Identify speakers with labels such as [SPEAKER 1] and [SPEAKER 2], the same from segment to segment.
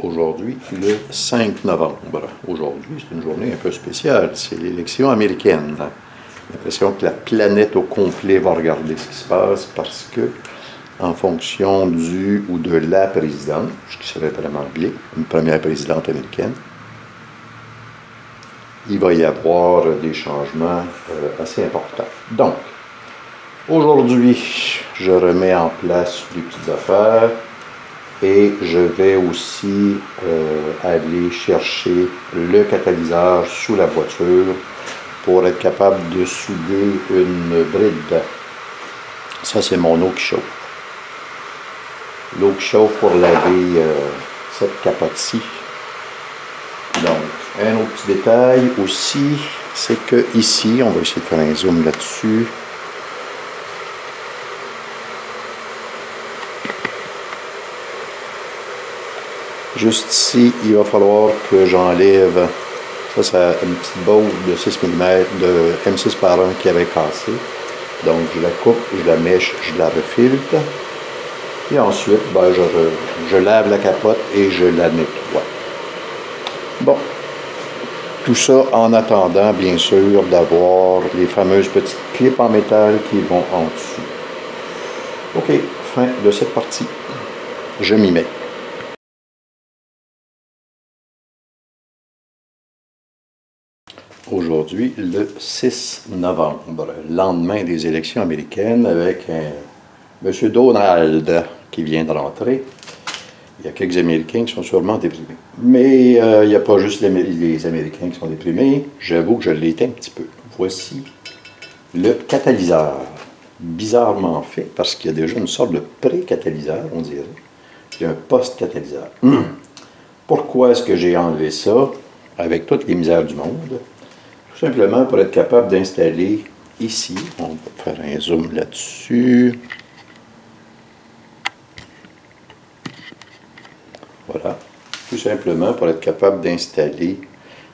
[SPEAKER 1] aujourd'hui le 5 novembre. Aujourd'hui, c'est une journée un peu spéciale. C'est l'élection américaine. J'ai l'impression que la planète au complet va regarder ce qui se passe parce que, en fonction du ou de la présidente, ce qui serait vraiment bien, une première présidente américaine, il va y avoir des changements assez importants. Donc, aujourd'hui, je remets en place des petites affaires. Et je vais aussi aller chercher le catalyseur sous la voiture pour être capable de souder une bride. Ça, c'est mon eau qui chauffe. L'eau qui chauffe pour laver cette capote-ci. Donc, un autre petit détail aussi, c'est que ici, on va essayer de faire un zoom là-dessus. Juste ici, il va falloir que j'enlève, ça c'est une petite boule de 6 mm de M6 par 1 qui avait cassé. Donc je la coupe, je la mèche, je la refiltre. Et ensuite, ben, je lave la capote et je la nettoie. Bon, tout ça en attendant, bien sûr, d'avoir les fameuses petites clips en métal qui vont en dessous. Ok, fin de cette partie. Je m'y mets. Aujourd'hui, le 6 novembre, lendemain des élections américaines, avec M. Donald qui vient de rentrer. Il y a quelques Américains qui sont sûrement déprimés. Mais il n'y a pas juste les Américains qui sont déprimés. J'avoue que je l'ai été un petit peu. Voici le catalyseur. Bizarrement fait, parce qu'il y a déjà une sorte de pré-catalyseur, on dirait. Il y a un post-catalyseur. Pourquoi est-ce que j'ai enlevé ça, avec toutes les misères du monde? Tout simplement pour être capable d'installer ici, on va faire un zoom là-dessus. Voilà. Tout simplement pour être capable d'installer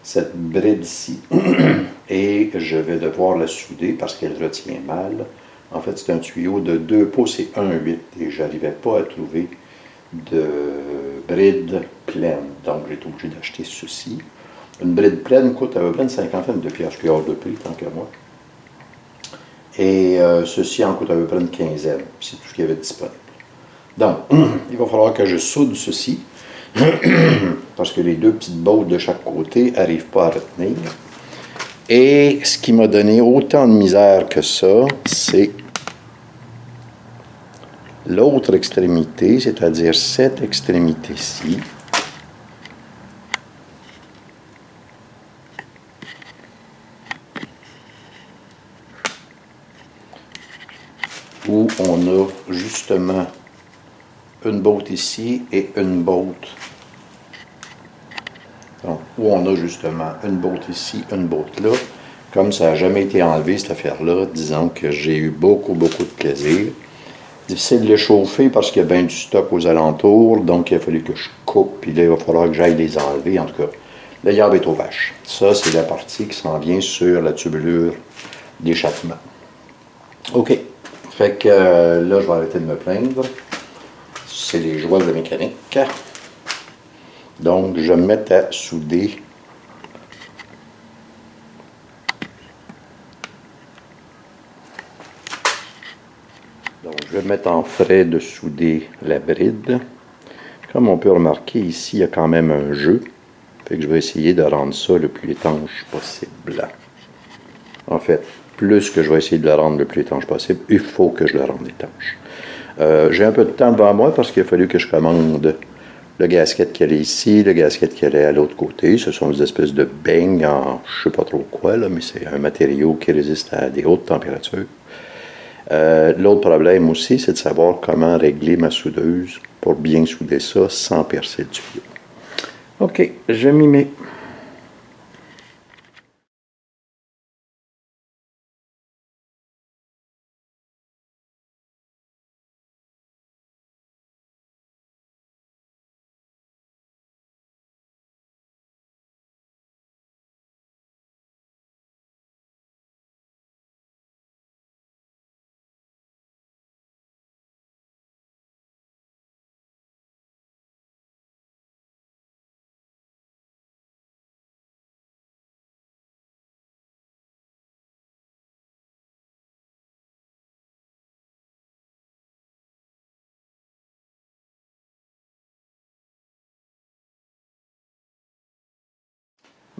[SPEAKER 1] cette bride ici. Et je vais devoir la souder parce qu'elle retient mal. En fait, c'est un tuyau de 2 pouces et 1,8 et je n'arrivais pas à trouver de bride pleine. Donc, j'ai été obligé d'acheter ceci. Une bride pleine coûte à peu près une cinquantaine de piastres, qui est hors de prix, tant qu'à moi. Et ceci en coûte à peu près une quinzaine. C'est tout ce qu'il y avait disponible. Donc, il va falloir que je soude ceci, parce que les deux petites bottes de chaque côté n'arrivent pas à retenir. Et ce qui m'a donné autant de misère que ça, c'est l'autre extrémité, c'est-à-dire cette extrémité-ci. Où on a justement une botte ici et une botte. Donc, où on a justement une botte ici, une botte là. Comme ça n'a jamais été enlevé, cette affaire-là, disons que j'ai eu beaucoup de plaisir. Difficile de le chauffer parce qu'il y a bien du stock aux alentours, donc il a fallu que je coupe, puis là, il va falloir que j'aille les enlever. En tout cas, le yard est aux vaches. Ça, c'est la partie qui s'en vient sur la tubulure d'échappement. OK. Fait que là, je vais arrêter de me plaindre. C'est les joies de la mécanique. Donc, je vais me mettre à souder. Donc, je vais mettre en frais de souder la bride. Comme on peut remarquer, ici, il y a quand même un jeu. Fait que je vais essayer de rendre ça le plus étanche possible. En fait, plus que je vais essayer de le rendre le plus étanche possible, il faut que je le rende étanche. J'ai un peu de temps devant moi parce qu'il a fallu que je commande le gasket qui allait ici, le gasket qui allait à l'autre côté. Ce sont des espèces de beignes en je ne sais pas trop quoi, là, mais c'est un matériau qui résiste à des hautes températures. L'autre problème aussi, c'est de savoir comment régler ma soudeuse pour bien souder ça sans percer le tuyau. OK, je m'y mets.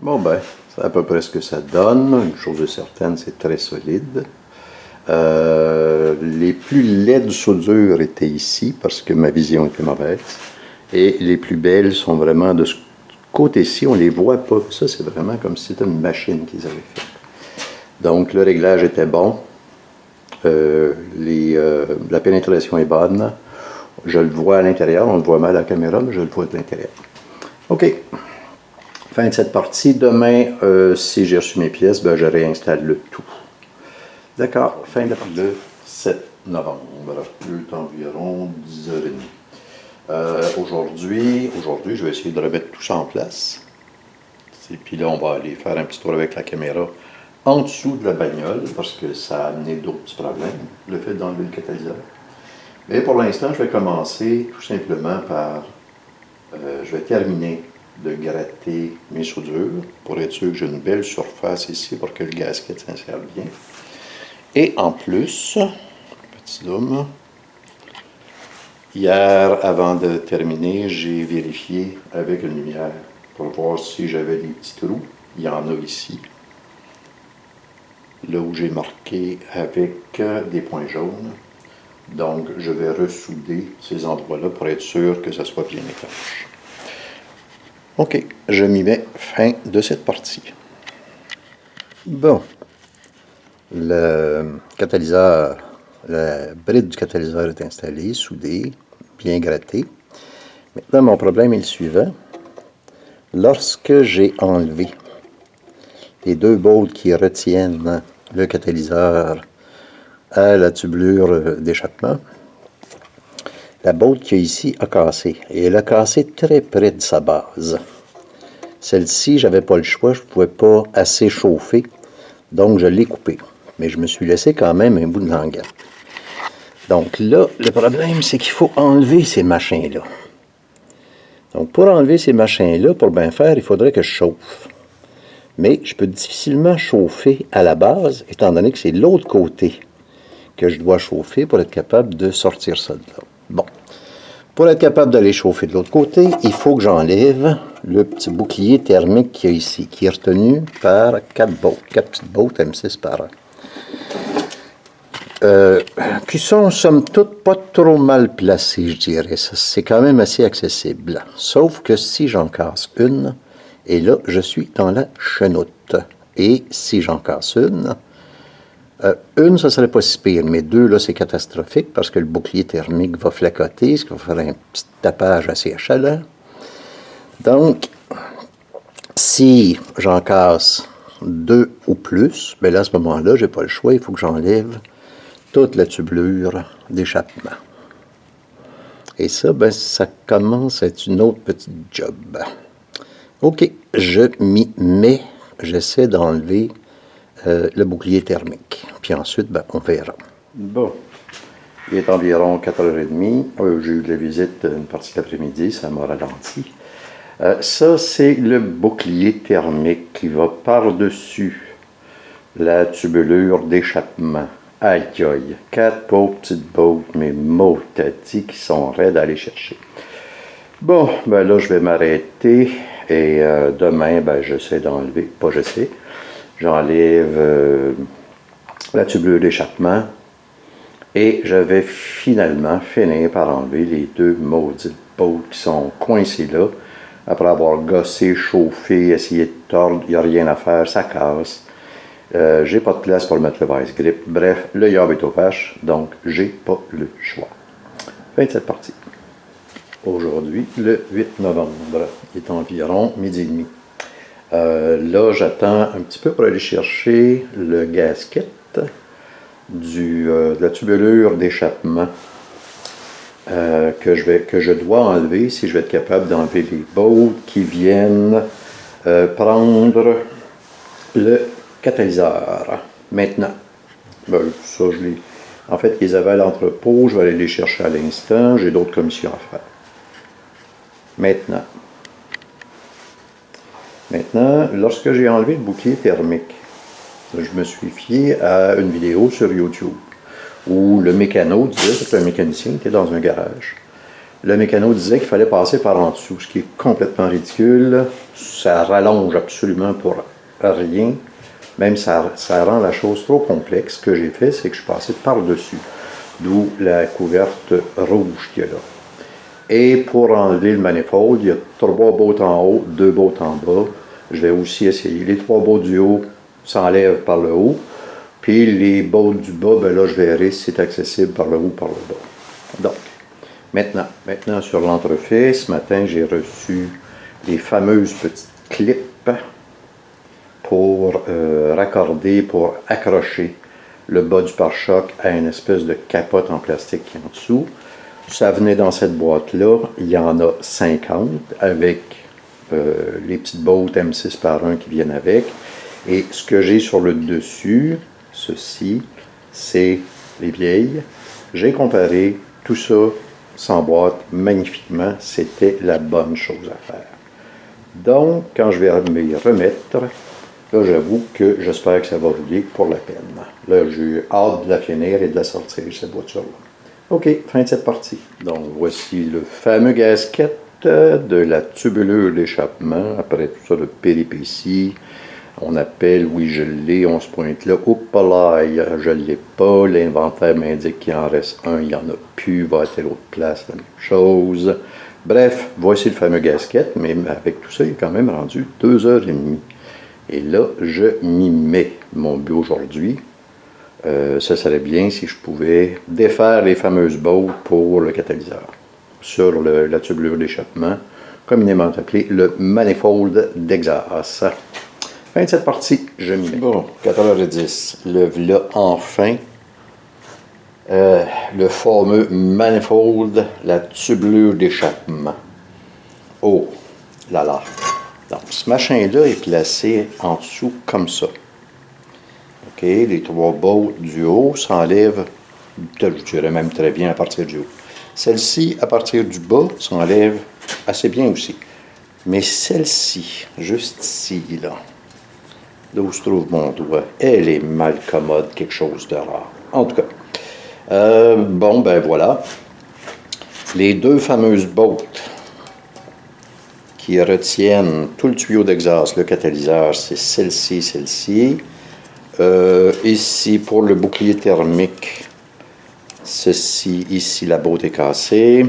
[SPEAKER 1] Bon ben, c'est à peu près ce que ça donne. Une chose est certaine, c'est très solide. Les plus laides soudures étaient ici parce que ma vision était mauvaise. Et les plus belles sont vraiment de ce côté-ci, on ne les voit pas. Ça, c'est vraiment comme si c'était une machine qu'ils avaient faite. Donc, le réglage était bon. La pénétration est bonne. Je le vois à l'intérieur. On le voit mal à la caméra, mais je le vois de l'intérieur. OK. Fin de cette partie. Demain, si j'ai reçu mes pièces, ben, je réinstalle le tout. D'accord. Fin de la partie. Le 7 novembre. Il est environ 10h30. Aujourd'hui, je vais essayer de remettre tout ça en place. Et puis là, on va aller faire un petit tour avec la caméra en dessous de la bagnole, parce que ça a amené d'autres petits problèmes, le fait d'enlever le catalyseur. Mais pour l'instant, je vais commencer tout simplement par... je vais terminer de gratter mes soudures, pour être sûr que j'ai une belle surface ici, pour que le gasket s'insère bien. Et en plus, petit zoom, hier, avant de terminer, j'ai vérifié avec une lumière pour voir si j'avais des petits trous. Il y en a ici. Là où j'ai marqué avec des points jaunes. Donc, je vais ressouder ces endroits-là pour être sûr que ça soit bien étanche. OK, je m'y mets. Fin de cette partie. Bon. Le catalyseur, la bride du catalyseur est installée, soudée, bien grattée. Maintenant, mon problème est le suivant. Lorsque j'ai enlevé les deux bolts qui retiennent le catalyseur à la tubulure d'échappement, la bolt qui est ici a cassé. Et elle a cassé très près de sa base. Celle-ci, je n'avais pas le choix, je ne pouvais pas assez chauffer, donc je l'ai coupée. Mais je me suis laissé quand même un bout de languette. Donc là, le problème, c'est qu'il faut enlever ces machins-là. Donc, pour enlever ces machins-là, pour bien faire, il faudrait que je chauffe. Mais je peux difficilement chauffer à la base, étant donné que c'est l'autre côté que je dois chauffer pour être capable de sortir ça de là. Bon. Pour être capable d'aller chauffer de l'autre côté, il faut que j'enlève le petit bouclier thermique qu'il y a ici, qui est retenu par 4 petites bottes M6 par an. Qui sont, somme toute, pas trop mal placés, je dirais. C'est quand même assez accessible. Sauf que si j'en casse une, et là, je suis dans la chenoute. Et si j'en casse une, ça serait pas si pire, mais deux, là, c'est catastrophique parce que le bouclier thermique va flacoter, ce qui va faire un petit tapage assez achalant. Donc, si j'en casse deux ou plus, bien là, à ce moment-là, j'ai pas le choix, il faut que j'enlève toute la tubulure d'échappement. Et ça, ben, ça commence à être une autre petite job. OK, je m'y mets. J'essaie d'enlever le bouclier thermique. Puis ensuite, ben, on verra. Bon, il est environ 4h30. J'ai eu de la visite une partie de l'après-midi, ça m'a ralenti. Ça, c'est le bouclier thermique qui va par-dessus la tubulure d'échappement. Aïe aïe, 4 pauvres petites bottes, mais motati qui sont raides à aller chercher. Bon, ben là, je vais m'arrêter et demain, ben, j'essaie d'enlever, j'enlève la tubulure d'échappement et je vais finalement finir par enlever les deux maudites bottes qui sont coincées là. Après avoir gossé, chauffé, essayé de tordre, il n'y a rien à faire, ça casse. J'ai pas de place pour mettre le vice grip. Bref, le yob est aux vaches, donc j'ai pas le choix. Fin de cette partie. Aujourd'hui, le 8 novembre, il est environ 12h30. Là, j'attends un petit peu pour aller chercher le gasket de la tubulure d'échappement que je dois enlever si je vais être capable d'enlever les bolts qui viennent prendre le catalyseur. Maintenant, ben, ça, en fait, ils avaient à l'entrepôt, je vais aller les chercher à l'instant, j'ai d'autres commissions à faire. Maintenant, lorsque j'ai enlevé le bouclier thermique, je me suis fié à une vidéo sur YouTube où le mécano disait, c'est un mécanicien qui était dans un garage, Le mécano disait qu'il fallait passer par en dessous, ce qui est complètement ridicule. Ça rallonge absolument pour rien. Même ça rend la chose trop complexe. Ce que j'ai fait, c'est que je suis passé par-dessus. D'où la couverte rouge qu'il y a là. Et pour enlever le manifold, il y a 3 bottes en haut, 2 bottes en bas. Je vais aussi essayer. Les 3 bottes du haut s'enlèvent par le haut. Puis les bottes du bas, ben là, je verrai si c'est accessible par le haut ou par le bas. Donc, maintenant sur l'entrefait, ce matin, j'ai reçu les fameuses petites clips pour raccorder, pour accrocher le bas du pare-choc à une espèce de capote en plastique qui est en dessous. Ça venait dans cette boîte-là. Il y en a 50 avec les petites bottes M6 par 1 qui viennent avec. Et ce que j'ai sur le dessus, ceci, c'est les vieilles. J'ai comparé tout ça s'emboîte magnifiquement. C'était la bonne chose à faire. Donc, quand je vais m'y remettre, là, j'avoue que j'espère que ça va rouler pour la peine. Là, j'ai hâte de la finir et de la sortir, cette voiture-là. OK, fin de cette partie. Donc, voici le fameux gasket de la tubulure d'échappement. Après tout ça, de péripéties. On appelle, oui, je l'ai, on se pointe là. Oups là, je ne l'ai pas. L'inventaire m'indique qu'il en reste un, il n'y en a plus. Va à telle autre place, la même chose. Bref, voici le fameux gasket, mais avec tout ça, il est quand même rendu 2h30. Et là, je m'y mets. Mon but aujourd'hui, ça serait bien si je pouvais défaire les fameuses bottes pour le catalyseur sur la tubulure d'échappement, communément appelé le manifold d'exhaust. Fin de cette partie, je m'y mets. Bon, 4h10, le voilà enfin. Le fameux manifold, la tubulure d'échappement. Oh là là. Donc, ce machin-là est placé en dessous comme ça. OK, les 3 bottes du haut s'enlèvent, je dirais même très bien à partir du haut. Celle-ci, à partir du bas, s'enlève assez bien aussi. Mais celle-ci, juste ici, là où se trouve mon doigt, elle est mal commode, quelque chose de rare. En tout cas, bon, ben voilà. Les 2 fameuses bottes qui retiennent tout le tuyau d'exhaust, le catalyseur, c'est celle-ci, celle-ci. Ici, pour le bouclier thermique, ceci, ici, la botte est cassée.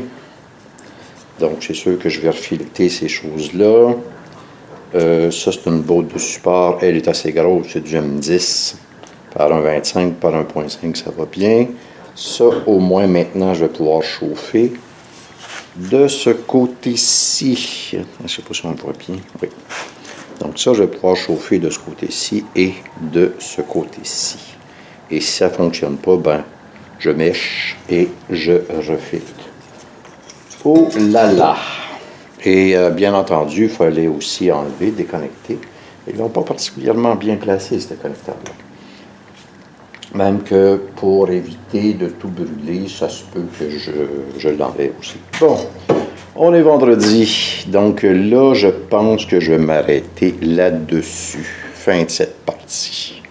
[SPEAKER 1] Donc, c'est sûr que je vais refileter ces choses-là. Ça, c'est une botte de support. Elle est assez grosse, c'est du M10 par 1,25 par 1,5, ça va bien. Ça, au moins, maintenant, je vais pouvoir chauffer. De ce côté-ci, je ne sais pas si on voit bien. Oui. Donc, ça, je vais pouvoir chauffer de ce côté-ci et de ce côté-ci. Et si ça ne fonctionne pas, ben, je mèche et je refile. Oh là là! Et bien entendu, il fallait aussi enlever, déconnecter. Ils n'ont pas particulièrement bien placé, ces connecteurs-là. Même que pour éviter de tout brûler, ça se peut que je l'enlève aussi. Bon, on est vendredi. Donc là, je pense que je vais m'arrêter là-dessus. Fin de cette partie.